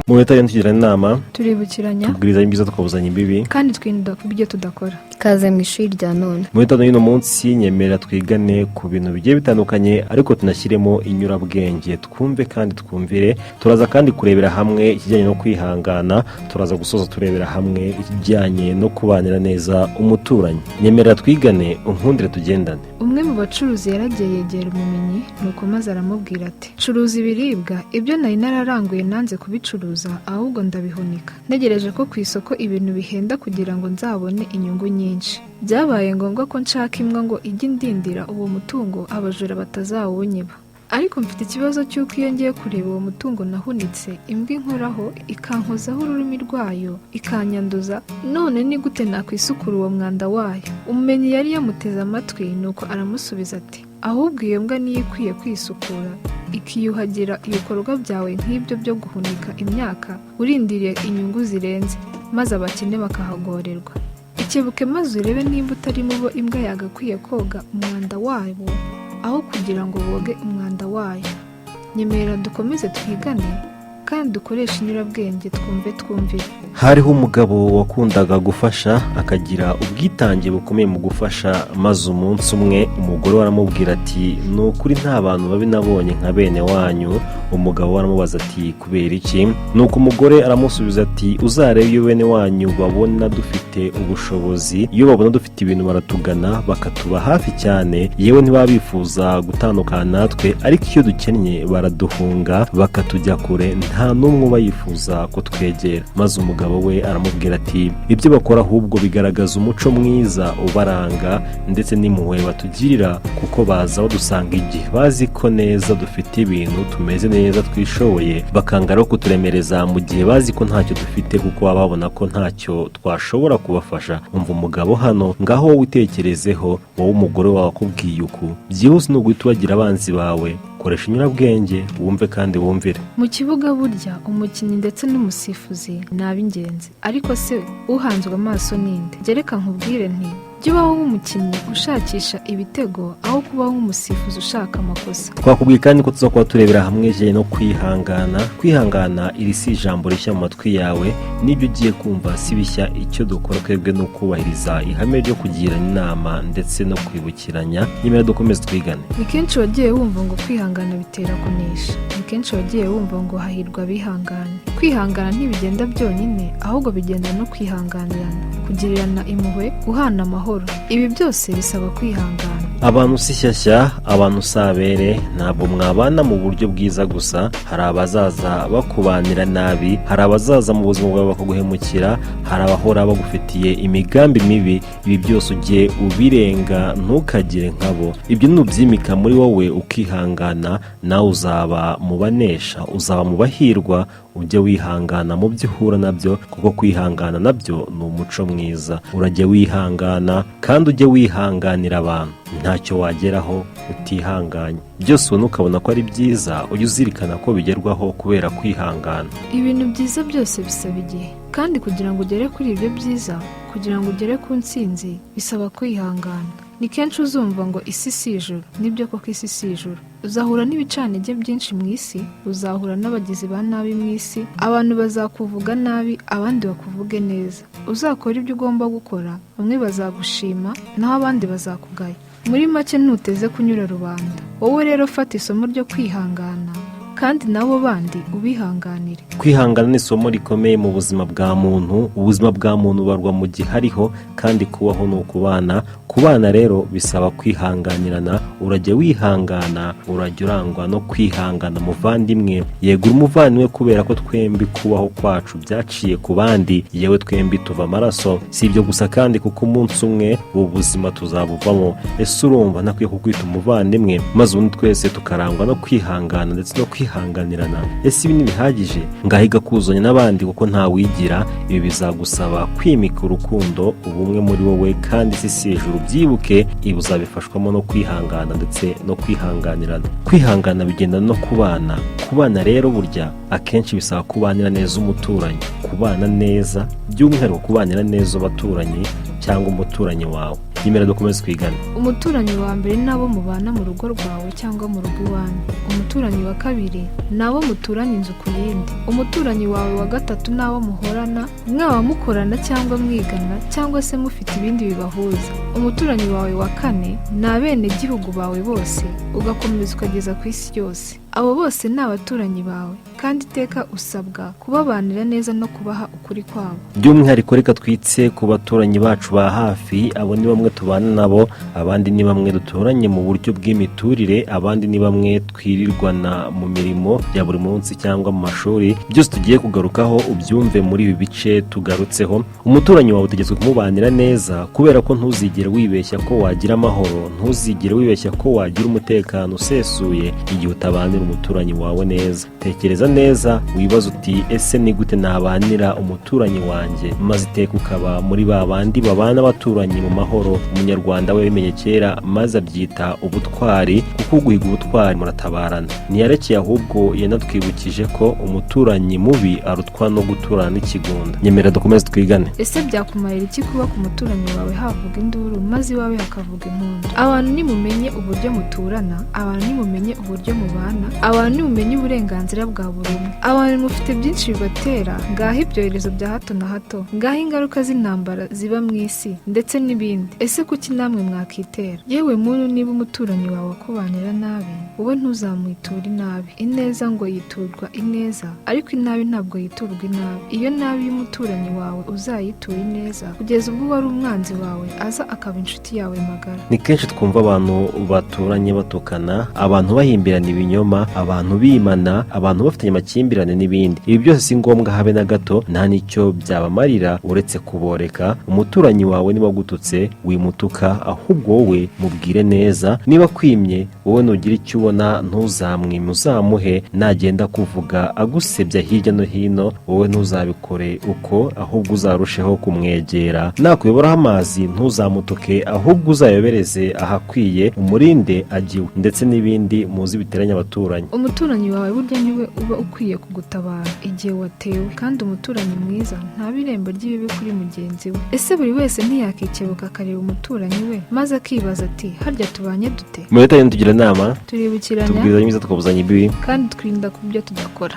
mu leta tugira inama turibukiranya tubwiriza imbizo tukabuzanya imbibi kandi twirinda kubyo tudakora. Kaze mu ishuri rya none. Mu leta y'uno munsi nyemera twigane ku bintu bigiye bitandukanye ariko tunashyiremo inyurabwenge twumve kandi twumvire. Turaza kandi kurebera hamwe ikijyanye no kwihangana, turaza gusoza turebera hamwe ikijyanye no kubanira neza umuturanyi. Nyemera twigane unkundire tugendane. Umwe mu bacuruzi yaragiye yegera umumenyi nuko maze aramubwira ati curuza ibiribwa, ibyo nari nararanguye nanze kubicuruza ahubwo ndabihunika ntegereje ko ku isoko ibintu bihenda kugira ngo nzabone inyungu nyinshi. Byabaye ngombwa ko nshaka imbwa ngo ijye indindira uwo mutungo abajura batazawunyiba, ariko mfite ikibazo cy'uko iyo ngiye kureba uwo mutungo nahunitse imbwa inkoraho ikankozaho ururimi rwayo ikanyanduza, none ni gute nakwisukura uwo mwanda wayo? Umumenyi yari yamuteze amatwi nuko aramusubiza ati ahubwo iyo mbwa niyo ikwiye kwisukura ikiyuhagira ibikorwa byawe nk'ibyo byo guhunika imyaka urindiriye inyungu zirenze, maze abakene bakahagorerwa. Ikebuke maze urebe nimba utari mubo imbwa yagakwiye koga umwanda wabo aho kugira ngo boge umwanda wayo. Nyemera dukomeze twigane kandi dukoresha inyurabwenge twumvire. Hariho umugabo wakundaga gufasha akagira ubwitange bukomeye mu gufasha, maze umunsi umwe umugore aramubwira ati nukuri nta bantu babi nabonye nka bene wanyu. Umugabo aramubaza ati kubera iki? Nuko umugore aramusubiza ati uzarebe iyo bene wanyu babona dufite ubushobozi, iyo babona dufite ibintu baratugana bakatuba hafi cyane, yewe ntibaba bifuza gutandukana natwe, ariko iyo dukennye baraduhunga bakatujya kure, nta n'umwe uba yifuza kutwegera. Maze umugabo we aramubwira ati ibyo bakora ahubwo bigaragaza umuco mwiza ubaranga ndetse n'impuhwe batugirira, kuko baza badusanga igihe bazi ko neza dufite ibintu tumeze neza twishoboye, bakanga rero kuturemereza mu gihe bazi ko ntacyo dufite, kuko baba babona ko ntacyo twashobora kubafasha. Umva umugabo hano, ngaho wowe utekerezeho, wowe umugore wawe akubwiye uku, byihuse ni uguhita ubagira abanzi bawe. Koresha inyurabwenge wumve kandi wumvire. Mu kibuga burya umukinnyi ndetse n'umusifuzi ni ab'ingenzi, ariko se uhanzwe amaso ninde? Gereka nkubwire nti jya ubaho nk'umukinnyi ushakisha ibitego aho kubaho nk'umusifuzi ushaka amakosa. Twakubwiye kandi ko tuza kuba turebera hamwe ijyanye no kwihangana. Kwihangana iri si ijambo rishya mu matwi yawe, n'ibyo ugiye kumva si bishya. Icyo dukora twebwe ni ukubahiriza ihame ryo kugirana inama ndetse no kwibukiranya. Nyemera dukomeze twigane. Ni kenshi wagiye wumva ngo kwihangana bitera kunesha, ni kenshi wagiye wumva ngo hahirwa abihangana. Kwihangana ntibigenda byonyine, ahubwo bigenda no kwihanganirana, kugirirana impuhwe, guhana amahoro. Ibi byose bisaba kwihangana. Abantu si shyashya, abantu sabere, ntabwo mwabana mu buryo bwiza gusa. Hari abazaza bakubanira nabi, hari abazaza mu buzima bwawe bakaguhemukira, hari abahora bagufitiye imigambi mibi. Ibi byose ujye ubirenga, ntukagire nkabo. Ibyo nubyimika muri wowe ukihangana, nawe uzaba mu banesha, uzaba mu bahirwa. Ujye wihangana mu byo uhura nabyo, kuko kwihangana nabyo ni umuco mwiza. Urajye wihangana kandi ujye wihanganira abantu. Ntacyo wageraho utihanganye. Byose ubona ukabona ko ari byiza, ujye uzirikana ko bigerwaho kubera kwihangana. Ibintu byiza byose bisaba igihe, kandi kugira ngo ugere kuri ibyo byiza, kugira ngo ugere ku ntsinzi, bisaba kwihangana. Ni kenshi uzumva ngo isi si ijuru, nibyo koko isi si ijuru. Uzahura n'ibicanege byinshi mu isi, uzahura n'abagizi ba nabi mu isi, abantu bazakuvuga nabi abandi bakuvuge neza. Uzakora ibyo ugomba gukora, bamwe bazagushima naho abandi bazakugaya. Muri make ntuteze kunyura rubanda. Wowe rero fata isomo ryo kwihangana kandi nabo bandi ubihanganire. Kwihangana ni isomo rikomeye mu buzima bwa muntu. Ubuzima bwa muntu barwa mu gihe hariho, kandi kubaho ni ukubana. Kubana rero bisaba kwihanganirana. Urajya wihangana, urajya urangwa no kwihangana muvandimwe. Yegura umuvandimwe kubera ko twembi kubaho kwacu byaciye ku bandi, yewe twembi tuva amaraso. Si ibyo gusa kandi, kuko umunsi umwe ubu buzima tuzabuvamo. Ese urumva ntakwiye kukwita umuvandimwe, maze ubundi twese tukarangwa no kwihangana ndetse no kwihanganirana? Ese ibi ntibihagije? Ngahiga kuzanya n'abandi, kuko ntawigira. Ibi bizagusaba kwimika urukundo, ubumwe muri wowe, kandi si ijuru. Byibuke, ibi uzabifashwamo no kwihangana ndetse no kwihanganirana. Kwihangana bigenda no kubana. Kubana rero burya akenshi bisaba kubanira neza umuturanyi. Kubana neza by'umwihariko kubanira neza abaturanyi cyangwa umuturanyi wawe. Nyemera dukomeze twigane. Umuturanyi wa mbere nabo mubana mu rugo rwawe cyangwa mu rugo iwanyu. Umuturanyi wa kabiri nabo muturanye inzu ku yindi. Umuturanyi wawe wa gatatu nabo muhorana, mwaba mukorana cyangwa mwigana cyangwa se mufite ibindi bibahuza. Umuturanyi wawe wa kane ni abenegihugu bawe bose, ugakomeza ukageza ku isi yose. Abo bose ni abaturanyi bawe, kandi iteka usabwa kubabanira neza no kubaha ukuri kwabo. By'umwihariko reka twitse ku baturanyi bacu ba hafi. Abo ni bamwe tubana nabo, abandi ni bamwe duturanye mu buryo bw'imiturire, abandi ni bamwe twirirwana mu mirimo ya buri munsi cyangwa mu mashuri. Byose tugiye kugarukaho ubyumve muri ibi bice tugarutseho. Umuturanyi wawe utegetswe kumubanira neza, kubera ko ntuzigere wibeshya ko wagira amahoro, ntuzigere wibeshya ko wagira umutekano usesuye igihe utabanira umuturanyi wawe neza. Tekereza neza, wibaza uti ese ni gute nabanira umuturanyi wanjye, maze iteka ukaba muri ba bandi babana abaturanyi mu mahoro. Umunyarwanda we bimenye kera maze abyita ubutwari, kuko uguhiga ubutwari muratabarana. Ntiyarekeye ahubwo yanatwibukije ko umuturanyi mubi arutwa no guturana n'ikigunda. Nyemera dukomeze twigane. Ese byakumarira iki kuba ku muturanyi wawe havuga induru maze iwawe hakavuga impundu? Abantu nimumenye uburyo muturana, abantu nimumenye uburyo mubana, abantu nimumenye uburenganzira bwa buri umwe. Abantu mufite byinshi bibatera, ngaho ibyorezo bya hato na hato, ngaho ingaruka z'intambara ziba mu isi ndetse n'ibindi. Ese kuki namwe mwakitera? Yewe muntu, niba umuturanyi wawe akubanira nabi, wowe ntuzamwitura inabi. Ineza ngo yiturwa ineza, ariko inabi ntabwo yiturwa inabi. Iyo nabi y'umuturanyi wawe uzayitura ineza, kugeza ubwo wari umwanzi wawe aza akaba inshuti yawe magara. Ni kenshi twumva abantu baturanye batukana, abantu bahimbirana ibinyoma, abantu bimana, abantu bafitanye amakimbirane n'ibindi. Ibi byose si ngombwa habe na gato, nta n'icyo byabamarira uretse kuboreka. Umuturanyi wawe niba agututse wimutuka, ahubwo wowe mubwire neza. Niba kwimye, wowe nugira icyo ubona ntuzamwime, uzamuhe. Nagenda kuvuga agusebya hirya no hino, wowe ntuzabikore uko, ahubwo uzarusheho kumwegera. Nakuyoboraho amazi ntuzamutuke, ahubwo uzayobereze ahakwiye, umurinde agiwe, ndetse n'ibindi muzi biteranya abaturanyi. Umuturanyi wawe burya niwe uba ukwiye kugutabara igihe watewe, kandi umuturanyi mwiza ntaba irembo ry'ibibi kuri mugenzi we. Ese buri wese ntiyakikebuka akareba umuturanyi we maze akibaza ati harya tubanye dute? Muri leta tugira inama, turibukiranya, tubwizanya ibyiza tukabuzanya ibibi, kandi twirinda ku byo tudakora.